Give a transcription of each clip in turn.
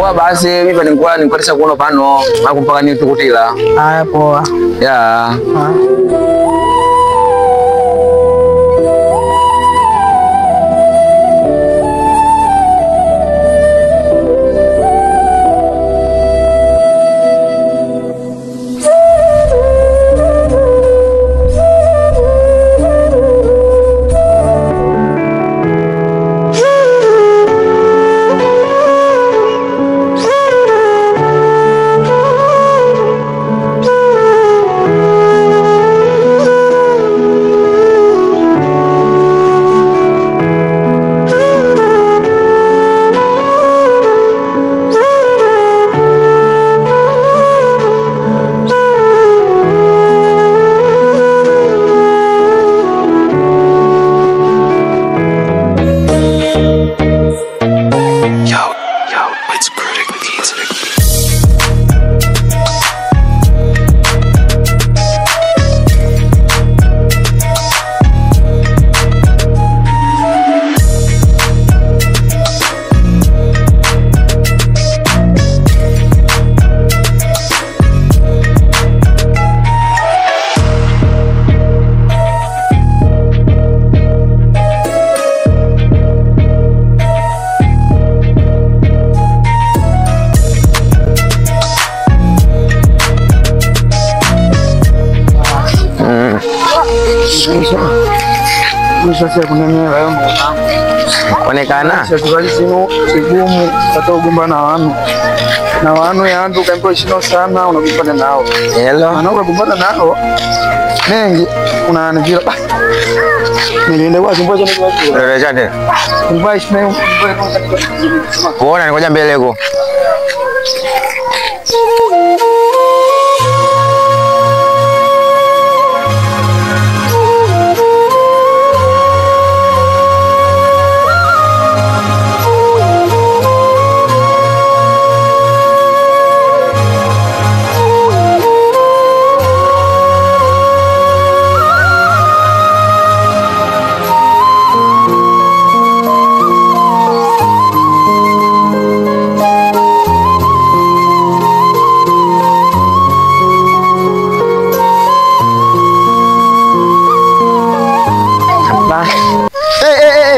Poa basi mimi nilikuwa nisha kuona pano mpaka nitukutila. Haya poa. Ya. Sasa kunenyewa yo mbona Onekana sekubali sino sigumu hata ugumba na wanu yandu kampo shino sana unakumbana nao. Hello. Unakumbana nao mengi unanijira niliende kwa simbo cha niko Rejade. kumba ishme Kuona nikoja mbele huko.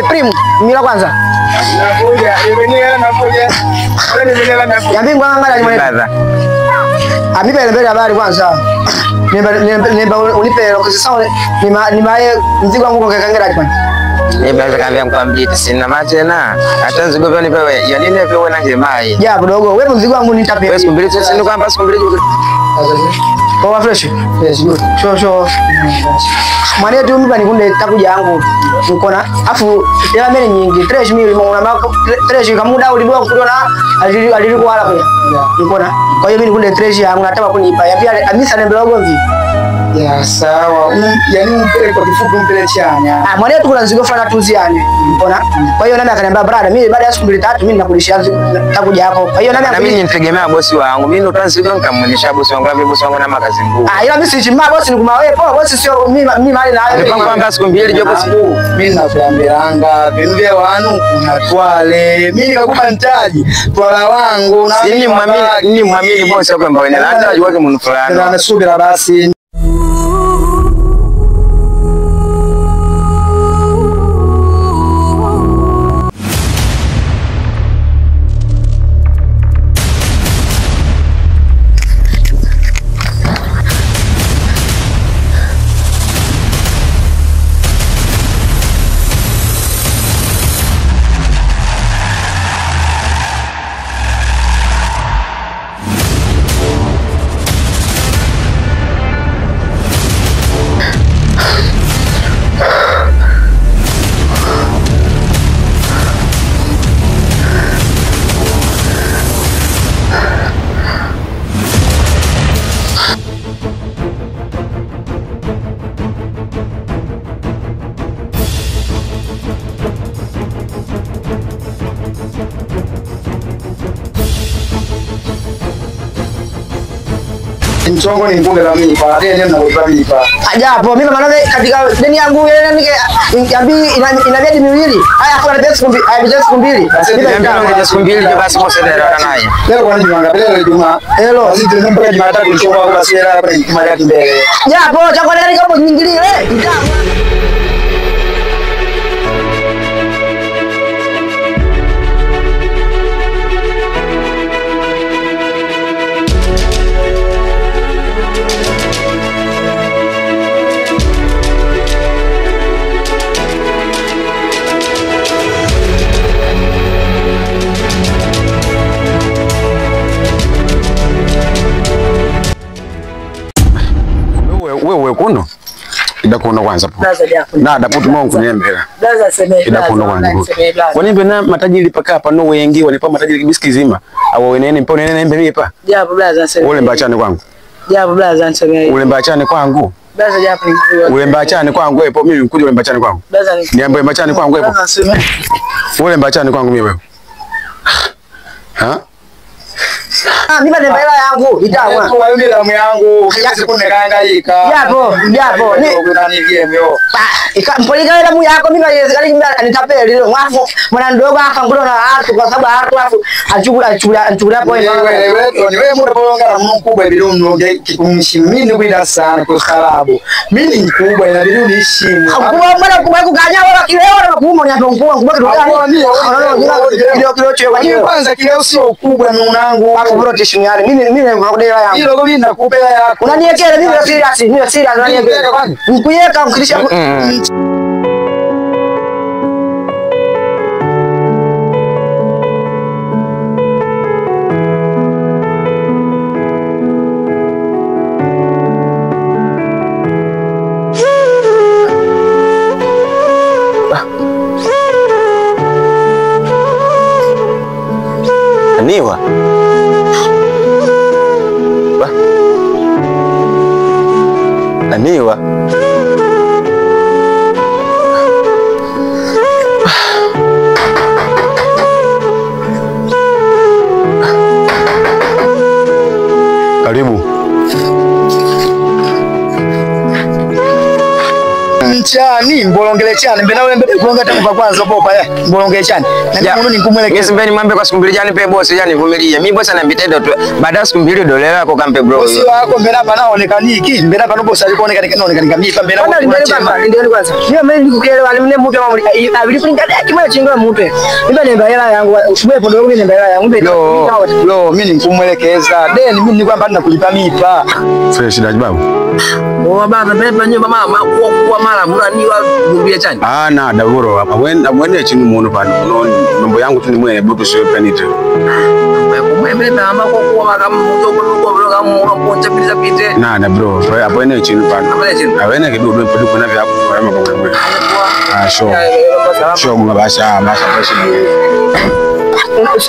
primo mila kwanza nakuja yambi ngwangala ni Kaza. amipe mbele habari kwanza nimba unipe lokisao ni mae mzigo wangu kakangera kwa Nibaza kaambia mkwambie sina matena. Hata nzigo vyo nipewe. Ya nini pewe na ngimai. ya dogo wewe mzigo wangu nitape. Wewe simbili tu sinu kwamba simbili. Kwa fresh. Yes good. Sho. Mwana tu mimi banikunde takuja yangu. Ukona afu ya mbele nyingi. Trash mimi unaona mako trash kamuda ulibwa kuona alilikuwa wala kwa. Ukona. Kwa hiyo mimi nikunde trash yangu nataka kunipa. Ya pia amisa na blogo hivi. Ya sawa. Yaani mpele kwa kifupi mpele chanya. Mwana tu kuna nzigo fulani tuziane. Unaona? Kwa hiyo nami akaniambia brother mimi baada ya siku 2-3 mimi nakulishia takuja yako. Kwa hiyo na mimi nitegemea bosi wangu. Mimi ndo tanziko nikamuonyesha bosi wangu na bosi wangu na makazi ngumu. Ila mimi si chima bosi nikuma wewe poa bosi sio mimi mali na wewe. Nipango kwamba siku mbili je bosi wangu. Mimi nakuambianga vindu vya wanu unatwale. Mimi nikakupa mtaji twala wangu na mimi muamini bosi wako ambao ni hata ajua kama mtu fulani. Na nasubira basi. Mchongo ni mbuga la mimi pa deni na kwa mimi pa. Ajapo mimi maana katika deni yangu ile nikambi inabidi miwili. Haya kwa pesa siku mbili. Haya siku mbili. Niambia siku mbili basi mose ndio naye. Leo kwa nini mwangalia leo Ijumaa? Hello. Sisi tunampa Jumatatu mchongo wa basi hapa ni kimali mbele. Japo chakula ndani kama nyingilie. Wewe kuno idakuona kwanza po na daputu mongu niembera idakuona kwanza wanimbe na matajiri paka pa no wengi wanipa matajiri kibisi zima awo wenene mpo nene nembe mipa Japo blaza sema ule mbachane kwangu Japo blaza sema ule mbachane kwangu blaza japo ule mbachane kwangu epo mimi nikuja ule mbachane kwangu niambe mbachane kwangu epo ule mbachane kwangu mimi wewe ha mimi ndio hela yangu itawa. Kwa hiyo damu yangu kesi kunekaangaika. Japo ni unanigie mio. Ikampolika damu yako mimi yezekali nitapeli leo mwafu mwana ndogo akangula na watu kwa sababu watu afu achukula point. Wewe muda bolonga na Mungu kubwa bila mnoge kikumshimini kwenda sana kwa sababu mimi ni kubwa inabidi uniheshimu. Kubwa mbona kubwa kuganya wala kileo na kuuma ni hapo mkubwa kubwa kilo kwanza kileo sio kubwa mwanangu. Hapo bro tishimiani mimi nakodela yangu. Hilo mimi nakupea yako. Unaniekea mimi serious unaniekea. Mkuyeka mkilisha Aniwa Aniwa karibu chani mbolongele chani mbena ule mbele kulonga tangu kwanza popa mbolongele chani na mimi nikumwelekeza Yes mbeni mwambe kwa siku mbili jani pe boss yani vumilia mimi boss anambitendo tu baada siku mbili dole yako kampe bro boss wako mbena bana onekaniki mbena bana boss alikuonekana kama mimi mbena ndio kwanza mimi nikuelewa mimi mtu wangu abili kulinga kimwe chingo mtu mimi ndio hela yangu usiwe pondo mimi ndio hela yangu lo mimi nikumwelekeza then mimi ni kwamba nakulipa mipa fresh dajibabu baba beba nyumba mama kwa mara muraniwa gumbia chani na daburo hapa mwene chini muone pano mambo yangu tu ni mwe butu sio penite kumwembe mama kwa kama mtu kwa kama mponcha pita pite na bro hapo ene chini pano awene kidogo mpodi kuna vya hapo kama kwa mwe sho mabasha fresh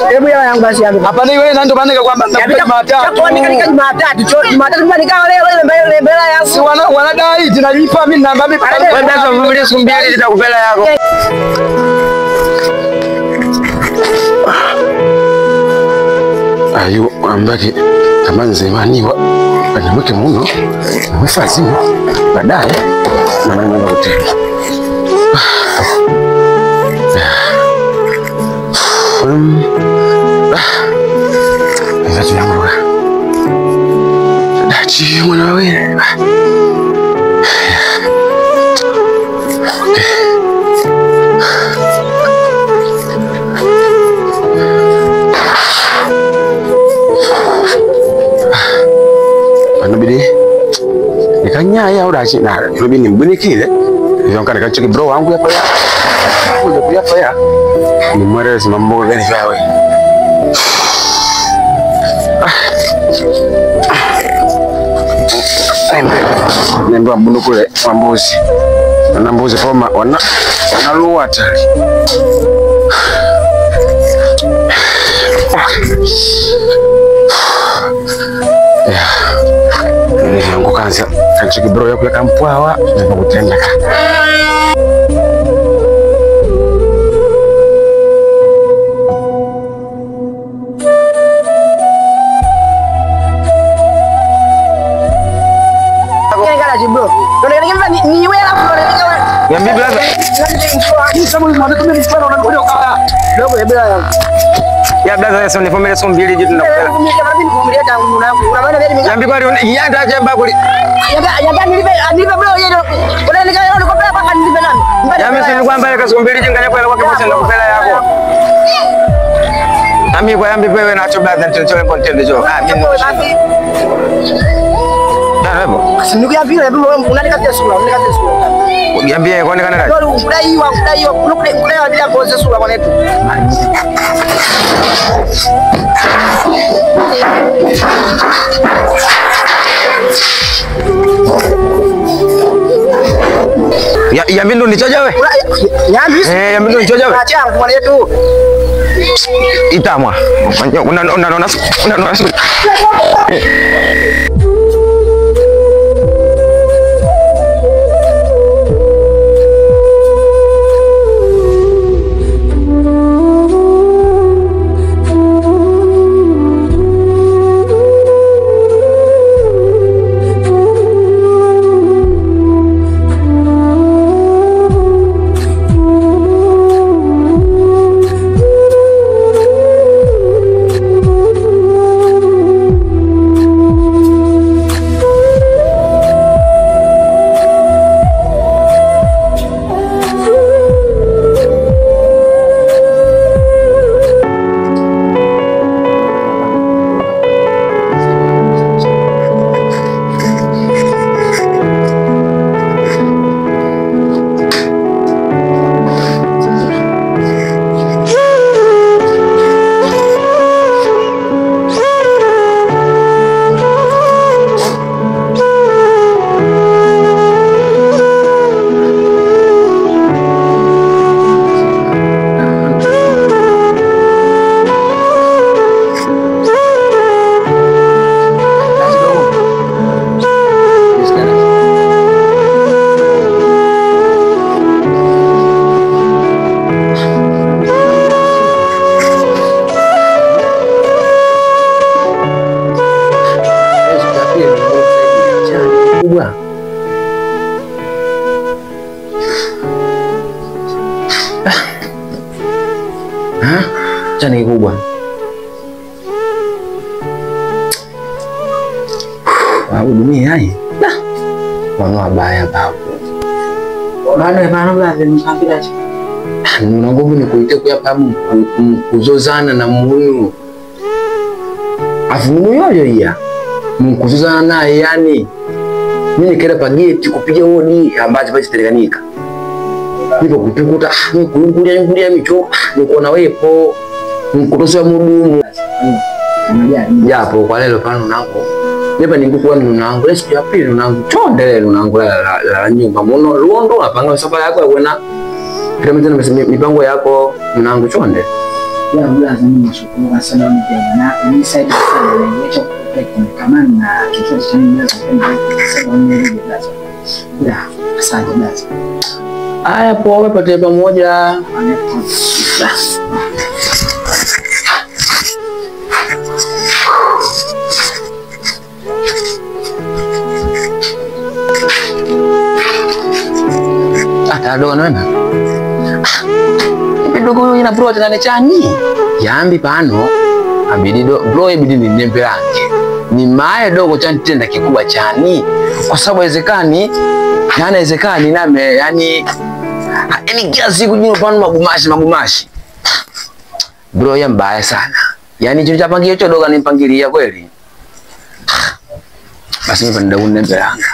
hebu hela yangu basi yangu hapa ni wewe na ndo maana kwamba Jumatatu nikawa leo mbele yangu si wanadai tunalipa mimi namba mimi wewe basi vumilia siku mbili nitakupela yako ayo ambaki tamanze maniwa anamweke muno mfazimu baadaye na nani hoteli Dachi mwana wewe anabidi nikanyaya udachi na nabidi nimbunikile hivyo kana kachiki bro wangu hapa ya kuja hapa ya ni mwerezi mambo gani vawe nendo mbunu kule mambuzi na mbuzi foma wanaluwa hatari yangu kanza kachiki bro yako yakampwawa nipakutenda Niambie blaza. Ya blaza sasa univumilie siku mbili jitu nakupela. Niambie kwa yanda aje mbako. Yami si kwamba ile siku mbili jinganya kwa kwa kibocha nakupela yako. Nami kwa yambi wewe nacho blaza nitachole content jo. Mimi Nabo. Sinukia vile unanikatia sura, unanikatia sura. Niambie kwa nini kana? Ndio kudaiwa kudaiwa bila kuoza sura kwa netu. Ya mindu nichoja we? Yambi? Ya mindu nichoja we? Acha kwa netu. Itamwa. Unaona Chani kubwa. Babu dunia hai. Mama baya babu. Bana bana blaza mkambira. Nuna nguvu ni kuite kwa pamu kuzozana na munu. Afu munu yoyo ya. Mkuzozana naye yani. Mimi kera pageti kupiga hodi ambacho basi teleganika. Nipo kutukuta nikuungulia micho nikuona wepo nikutosa mudumu japo kwa lelo pano nangu nipa ningekuwa nunangu lesi ya pili nunangu chonde nunangu la nyumba muno luondo apanga safari yako kwenda kilomita na mipango yako nunangu chonde Ya blaza mimi nashukuru sana na ni side sana niacha kupeka kama na kitu cha nini sasa mimi blaza. Ya asante blaza. Aya poa pate pamoja. Tado nana. Dogo ina bro tena chani. Yambi pano abidi bro ibidi ni nemperange. Ni mae dogo chani tenda kikubwa chani. Kwa sababu haiwezekani haiwezekani name yani kila siku jino pano magumashi. Bro ya mbaya sana. Yani jicho chapangia hicho dogo nimpangilia kweli. Basi mimi panda unembelanga.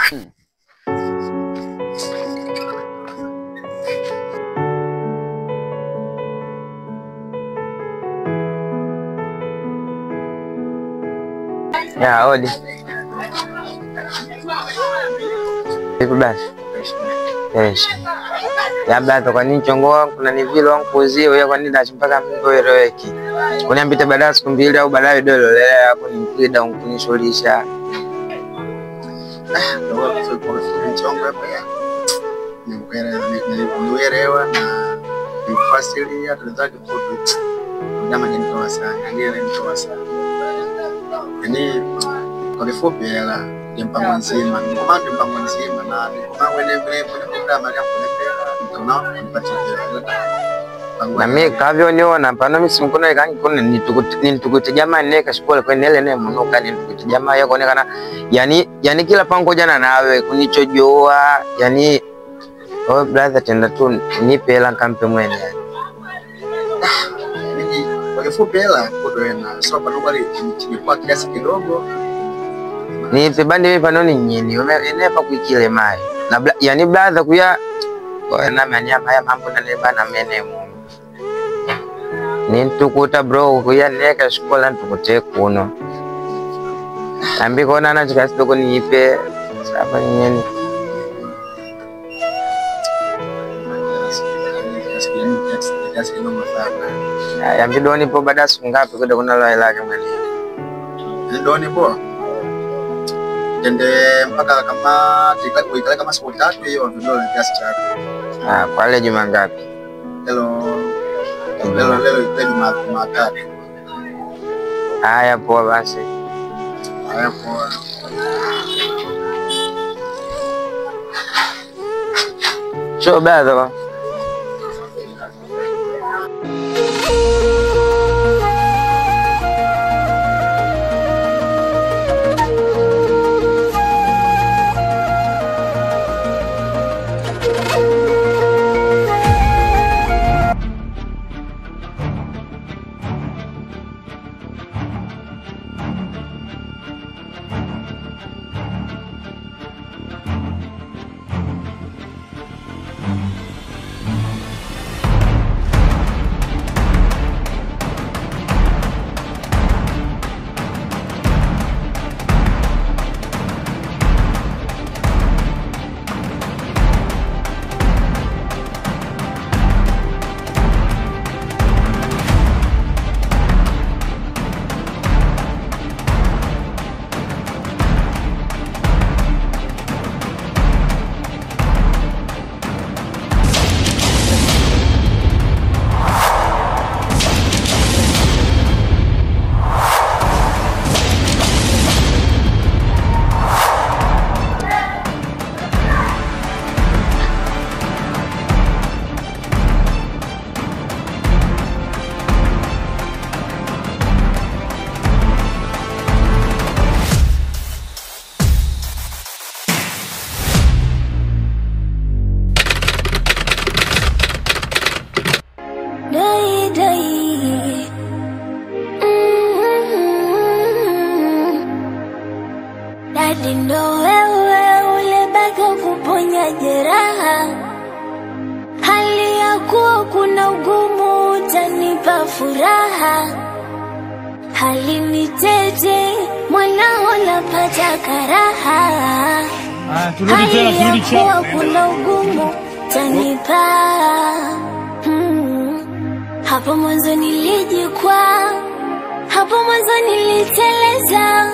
Ya odi. Ipo basi. Yes. Ya blaza kwa nini chongo wangu kuna ni vile wangu kuzie wewe kwa nini dashi mpaka mimi eleweki. Kuniambia baada siku mbili au baadaye dolo leo hapo nimpida kunishughulisha. Chongo hapo. Niuelewa na nifasilia tunataka kutu. Ndama nitoa sana, ndio nitoa sana. Yaani kwa kifupi hela ya mpango nzima, mpango nzima na mpango ile vile kuna programu ya kulipia nao nipatie na mimi kavyo niona pano mimi simkuna ikangi kuna nitukute jamaa neka shikola kwa nele ne munuka nitukute jamaa yako onekana yani kila pango jana nawe kunichojoa yani oh brother tenda tu nipe hela kampe mwene mimi wakifupi hela kodwena so pano wale kwa kiasi kidogo nipe bandi mimi pano ni nyini umenepa kuikile mai na yani brother kuya na manyama haya mambo na neba na mene mu nintukuta bro kuya neka shikola ntukute kuno ambi kona na chikasi doko nipe saba nyeni ambi doni po baada sungapi kuda kuna loa ilake mwene doni po tende mpaka kama tikali kama siku 3 hiyo ndio kiasi chako kwa ile juma ngapi leo Jumatatu. Haya poa basi. Haya poa. Sio bado. Ndo wewe ulebaki kuponya jeraha, hali ya kuwa kuna ugumu utanipa furaha, hali mitete mwanao napata karaha, hali ya kuwa kuna ugumu utanipa hapo mwanzo nilijikwaa, hapo mwanzo niliteleza.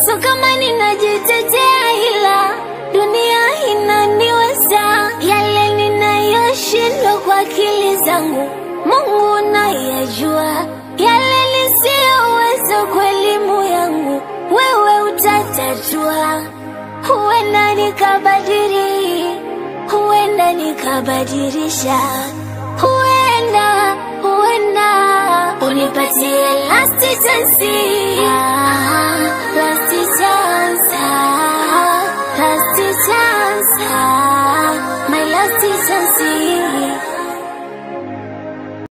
So kama ninajitetea ila dunia inaniweza, yale ninayoshindwa kwa akili zangu Mungu unayajua, yale nisiyoweza kwa elimu yangu wewe utatatua. Huenda nikabadili, huenda nikabadilisha, huenda unipatie last chance, last chance, last chance.